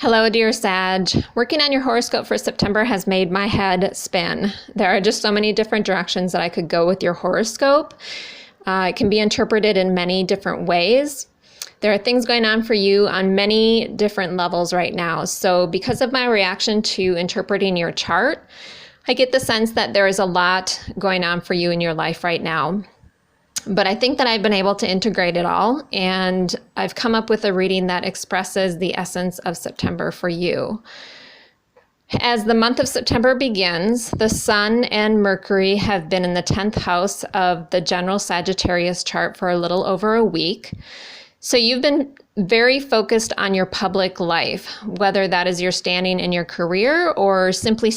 Hello, dear Sag. Working on your horoscope for September has made my head spin. There are just so many different directions that I could go with your horoscope. It can be interpreted in many different ways. There are things going on for you on many different levels right now. So because of my reaction to interpreting your chart, I get the sense that there is a lot going on for you in your life right now. But I think that I've been able to integrate it all, and I've come up with a reading that expresses the essence of September for you. As the month of September begins, the Sun and Mercury have been in the 10th house of the general Sagittarius chart for a little over a week. So you've been very focused on your public life, whether that is your standing in your career or simply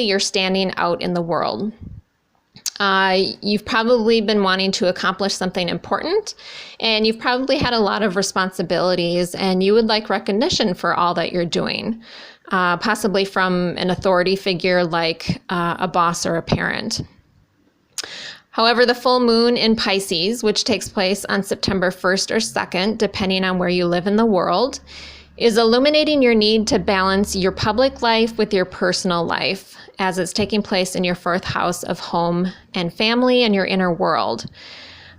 you're standing out in the world. You've probably been wanting to accomplish something important, and you've probably had a lot of responsibilities, and you would like recognition for all that you're doing, possibly from an authority figure like a boss or a parent. However, the full moon in Pisces, which takes place on September 1st or 2nd, depending on where you live in the world, is illuminating your need to balance your public life with your personal life, as it's taking place in your 4th house of home and family and your inner world.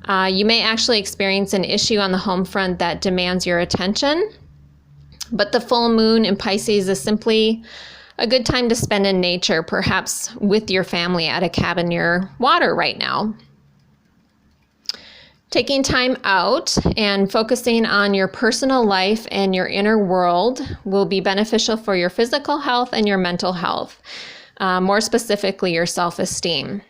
You may actually experience an issue on the home front that demands your attention, but the full moon in Pisces is simply a good time to spend in nature, perhaps with your family at a cabin near water right now. Taking time out and focusing on your personal life and your inner world will be beneficial for your physical health and your mental health, more specifically your self-esteem.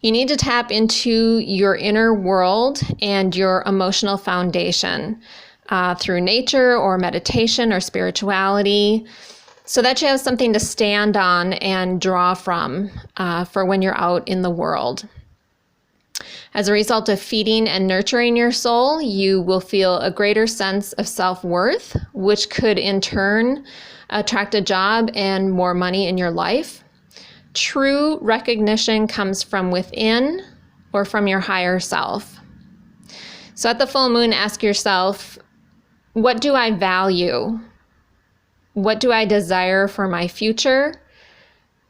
You need to tap into your inner world and your emotional foundation through nature or meditation or spirituality, so that you have something to stand on and draw from for when you're out in the world. As a result of feeding and nurturing your soul, you will feel a greater sense of self-worth, which could in turn attract a job and more money in your life. True recognition comes from within or from your higher self. So at the full moon, ask yourself, what do I value? What do I desire for my future?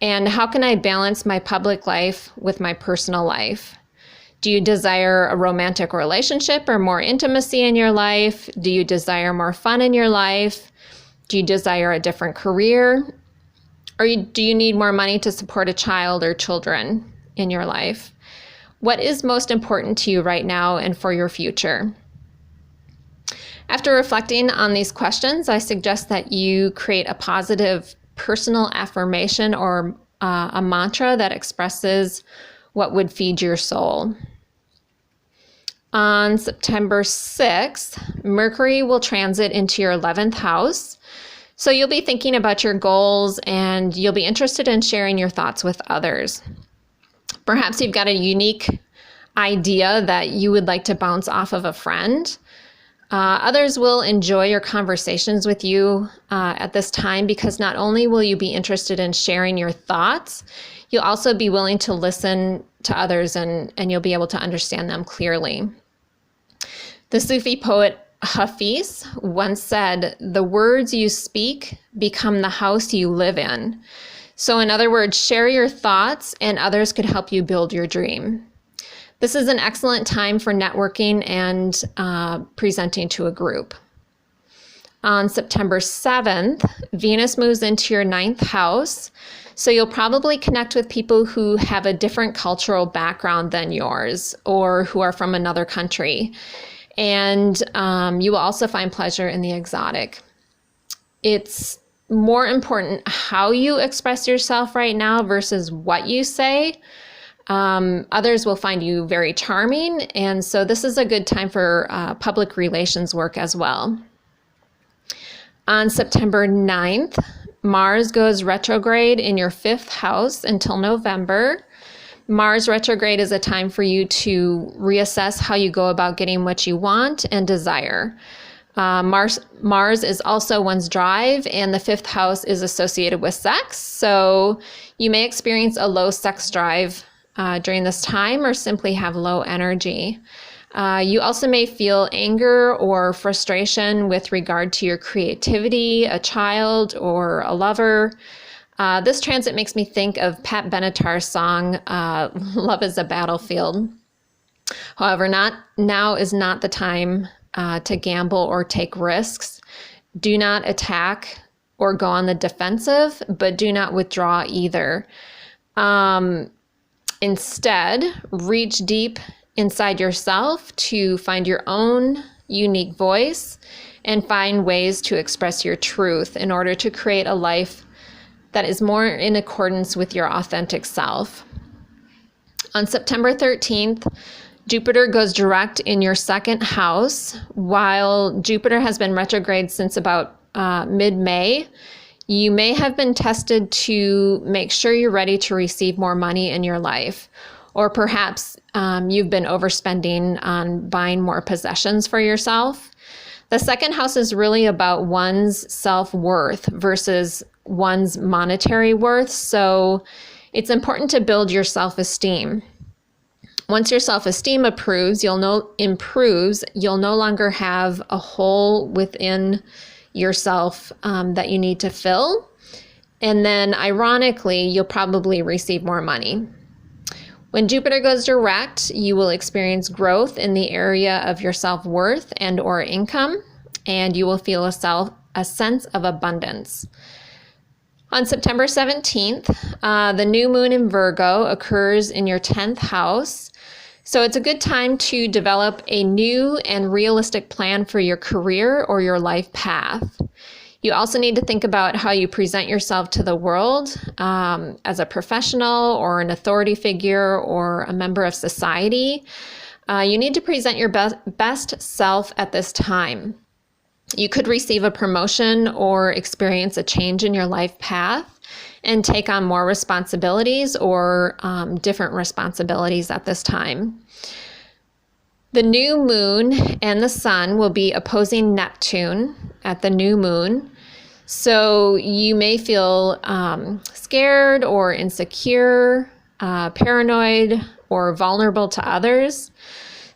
And how can I balance my public life with my personal life? Do you desire a romantic relationship or more intimacy in your life? Do you desire more fun in your life? Do you desire a different career? Or do you need more money to support a child or children in your life? What is most important to you right now and for your future? After reflecting on these questions, I suggest that you create a positive personal affirmation or a mantra that expresses what would feed your soul. On September 6th, Mercury will transit into your 11th house. So you'll be thinking about your goals and you'll be interested in sharing your thoughts with others. Perhaps you've got a unique idea that you would like to bounce off of a friend. Others will enjoy your conversations with you at this time because not only will you be interested in sharing your thoughts, you'll also be willing to listen to others and you'll be able to understand them clearly. The Sufi poet Hafiz once said, "The words you speak become the house you live in." So in other words, share your thoughts and others could help you build your dream. This is an excellent time for networking and presenting to a group. On September 7th, Venus moves into your 9th house. So you'll probably connect with people who have a different cultural background than yours or who are from another country. And you will also find pleasure in the exotic. It's more important how you express yourself right now versus what you say. Others will find you very charming, and so this is a good time for public relations work as well. On September 9th, Mars goes retrograde in your 5th house until November. Mars retrograde is a time for you to reassess how you go about getting what you want and desire. Mars is also one's drive, and the 5th house is associated with sex, so you may experience a low sex drive during this time or simply have low energy. You also may feel anger or frustration with regard to your creativity, a child, or a lover. This transit makes me think of Pat Benatar's song, Love is a Battlefield. However, now is not the time to gamble or take risks. Do not attack or go on the defensive, but do not withdraw either. Instead, reach deep inside yourself to find your own unique voice and find ways to express your truth in order to create a life that is more in accordance with your authentic self. On September 13th, Jupiter goes direct in your second house. While Jupiter has been retrograde since about mid-May, you may have been tested to make sure you're ready to receive more money in your life. Or perhaps you've been overspending on buying more possessions for yourself. The second house is really about one's self-worth versus one's monetary worth. So it's important to build your self-esteem. Once your self-esteem improves, you'll no longer have a hole within yourself that you need to fill. And then ironically, you'll probably receive more money. When Jupiter goes direct, you will experience growth in the area of your self-worth and or income, and you will feel a sense of abundance. On September 17th, the new moon in Virgo occurs in your 10th house. So it's a good time to develop a new and realistic plan for your career or your life path. You also need to think about how you present yourself to the world as a professional or an authority figure or a member of society. You need to present your best self at this time. You could receive a promotion or experience a change in your life path and take on more responsibilities or different responsibilities at this time. The new moon and the sun will be opposing Neptune at the new moon. So you may feel scared or insecure, paranoid, or vulnerable to others.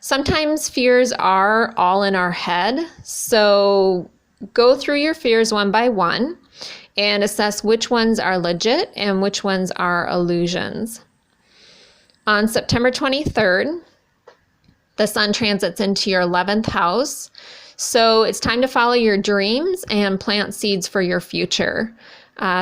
Sometimes fears are all in our head. So go through your fears one by one and assess which ones are legit and which ones are illusions. On September 23rd, the sun transits into your 11th house. So it's time to follow your dreams and plant seeds for your future.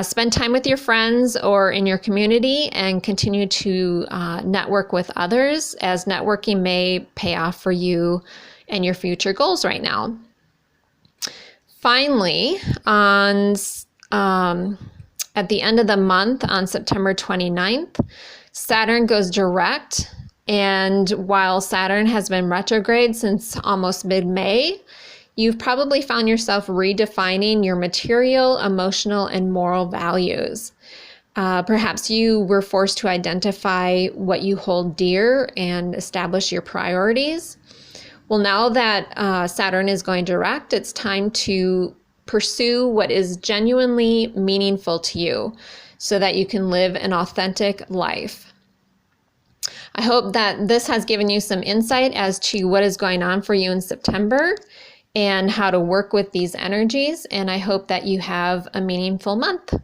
Spend time with your friends or in your community and continue to network with others, as networking may pay off for you and your future goals right now. Finally, at the end of the month, on September 29th, Saturn goes direct. And while Saturn has been retrograde since almost mid-May, you've probably found yourself redefining your material, emotional, and moral values. Perhaps you were forced to identify what you hold dear and establish your priorities. Well, now that Saturn is going direct, it's time to pursue what is genuinely meaningful to you so that you can live an authentic life. I hope that this has given you some insight as to what is going on for you in September and how to work with these energies, and I hope that you have a meaningful month.